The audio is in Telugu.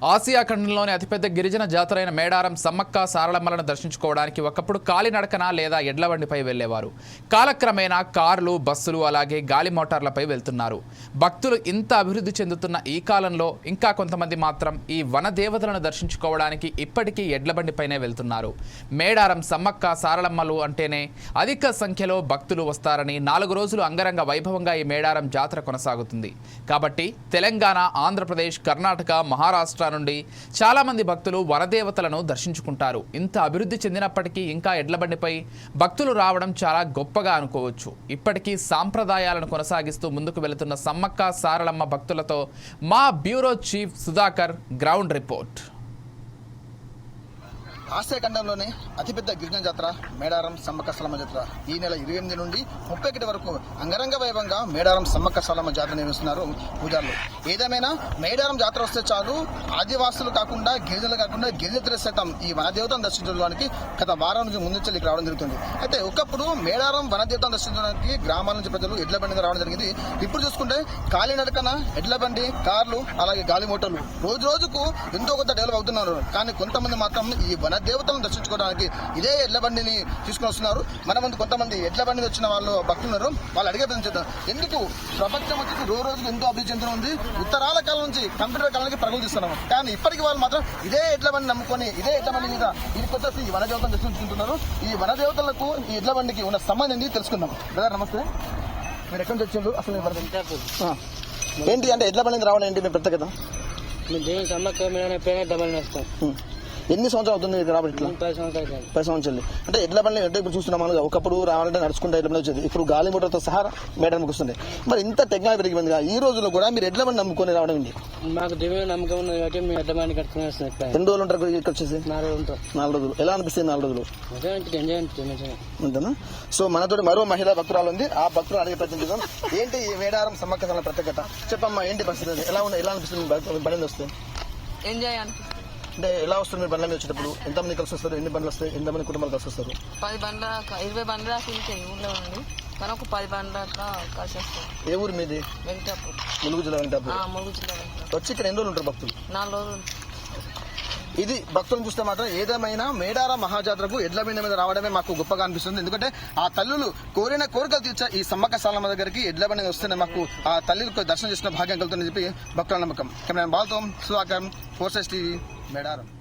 ఆసియా ఖండంలోని అతిపెద్ద గిరిజన జాతరైన మేడారం సమ్మక్క సారళమ్మలను దర్శించుకోవడానికి ఒకప్పుడు కాలినడకన లేదా ఎడ్లబండిపై వెళ్లేవారు. కాలక్రమేణా కార్లు, బస్సులు అలాగే గాలి మోటార్లపై వెళ్తున్నారు. భక్తులు ఇంత అభివృద్ధి చెందుతున్న ఈ కాలంలో ఇంకా కొంతమంది మాత్రం ఈ వనదేవతలను దర్శించుకోవడానికి ఇప్పటికీ ఎడ్లబండిపైనే వెళ్తున్నారు. మేడారం సమ్మక్క సారళమ్మలు అంటేనే అధిక సంఖ్యలో భక్తులు వస్తారని 4 రోజులు అంగరంగ వైభవంగా ఈ మేడారం జాతర కొనసాగుతుంది. కాబట్టి తెలంగాణ, ఆంధ్రప్రదేశ్, కర్ణాటక, మహారాష్ట్ర నుండి చాలా మంది భక్తులు వనదేవతలను దర్శించుకుంటారు. ఇంత అభివృద్ధి చెందినప్పటికీ ఇంకా ఎడ్లబండిపై భక్తులు రావడం చాలా గొప్పగా అనుకోవచ్చు. ఇప్పటికీ సాంప్రదాయాలను కొనసాగిస్తూ ముందుకు వెళుతున్న సమ్మక్క సారళమ్మ భక్తులతో మా bureau chief Sudhakar ground report. Asia ఖండంలోనే అతిపెద్ద గిరిజన జాతర మేడారం సమ్మక్క సారళమ్మ జాతర ఈ నెల 28 నుండి 31 వరకు అంగరంగ వైభవంగా మేడారం సమ్మక్క సారళమ్మ జాతర నిర్వహిస్తున్నారు పూజారులు. ఏదేమైనా మేడారం జాతర వస్తే చాలు ఆదివాసులు కాకుండా గిరిజనులు కాకుండా గిరిజనులు సైతం ఈ వనదేవతను దర్శించడానికి గత వారం నుంచి ముందు చెల్లికి రావడం జరుగుతుంది. అయితే ఒకప్పుడు మేడారం వనదేవతను దర్శించడానికి గ్రామాల నుంచి ప్రజలు ఎడ్ల బండి రావడం జరిగింది. ఇప్పుడు చూసుకుంటే కాలినడకన ఎడ్ల బండి, కార్లు అలాగే గాలి మోటార్లు రోజు రోజుకు ఎంతో కొంత డెవలప్ అవుతున్నారు. కానీ కొంతమంది మాత్రం ఈ దేవతలను దర్శించుకోవడానికి ఇదే ఎడ్ల బండిని తీసుకుని వస్తున్నారు. మన ముందు కొంతమంది ఎడ్ల బండి వచ్చిన వాళ్ళు భక్తులు ఉన్నారు. వాళ్ళు అడిగే ప్రశ్న ఎందుకు ప్రపంచం వచ్చి రోజుకు ఎంతో అభివృద్ధి చెందుతూ ఉంది. ఉత్తరాల కాలం నుంచి కంప్యూటర్ కాలానికి ప్రగతిస్తున్నాము. కానీ ఇప్పటికీ వాళ్ళు మాత్రం ఇదే ఎడ్ల బండి నమ్ముకొని ఇదే ఎడ్ల బండి మీద ఇది కొత్తసి ఈ వనదేవతను దర్శించుకుంటున్నారు. ఈ వనదేవతలకు ఈ ఎడ్ల బండికి ఉన్న సంబంధం తెలుసుకుందాం. బ్రదర్ నమస్తే, మీరు ఎక్కడి నుంచి వచ్చారు? అసలు ఏంటి అంటే ఎడ్ల బండి రావడం ఏంటి మీ ప్రత్యేకత? ఎన్ని సంవత్సరాలు అవుతుంది రాబట్టి? 10 సంవత్సరాలు. అంటే ఎడ్ల బండి అంటే ఇప్పుడు చూస్తున్నాం, ఒకప్పుడు రావాలంటే నడుచుకుంటే ఎడ్ల బండి వచ్చేది. ఇప్పుడు గాలి మోటార్తో సహా మేడానికి వస్తుంది. మరి ఇంత టెక్నాలజీ పెరిగింది. ఈ రోజుల్లో కూడా మీరు ఎడ్ల బండి నమ్ముకొని రావడం ఏంటి? మాకు దివ్య నమ్మకం ఉంది కాబట్టి మేము ఎడ్ల బండి కట్టుకుని వస్తున్నాం. ఎన్ని రోజులు ఉంటారు ఇక్కడ వచ్చేసి? 4 రోజులు. ఎలా అనిపిస్తుంది 4 రోజులు? ఎంజాయ్ అంతేనా? సో మనతో మరో మహిళా భక్తురాలు ఉంది. ఆ భక్తులు అడిగే ప్రయత్నం చేద్దాం. ఏంటి ఈ మేడారం సమ్మక్క సారళమ్మ ప్రత్యేకత చెప్పమ్మా, ఏంటి పరిస్థితి? ఎలా అనిపిస్తుంది బండి వస్తే? ఎంజాయ్ అనిపిస్తుంది. అంటే ఎలా వస్తుంది మీరు బండ్ల మీద వచ్చేటప్పుడు? ఎంతమంది కలిసి వస్తారు? ఎన్ని బండ్లు వస్తాయి? ఎంతమంది కుటుంబాలు కలిసి వస్తారు? 10 బండ్ల 20 బండ్ల దాకా ఉంటాయి ఊళ్ళో ఉండి. మనం ఒక 10 బండ్ల దాకా కలిసి వస్తాం. ఏ ఊరు మీది? వెంకటాపూర్. ములుగు జిల్లా వెంకటాపూర్. ములుగు జిల్లా వెంకటాపూర్. వచ్చి ఇక్కడ ఎన్ని రోజులు ఉంటారు భక్తులు? 4 రోజులు. ఇది భక్తులను చూస్తే మాత్రం ఏదేమైనా మేడారం మహాజాతరకు ఎడ్ల బండి మీద రావడమే మాకు గొప్పగా అనిపిస్తుంది. ఎందుకంటే ఆ తల్లులు కోరిన కోరికలు తీర్చే ఈ సమ్మక్క సారళమ్మ దగ్గరికి ఎడ్ల బండి వస్తేనే మాకు ఆ తల్లికి దర్శనం చేసిన భాగ్యం కలుగుతుందని చెప్పి భక్తుల నమ్మకం. కెమెరా బాల్తో సుధాకర్, 4 టీవీ, మేడారం.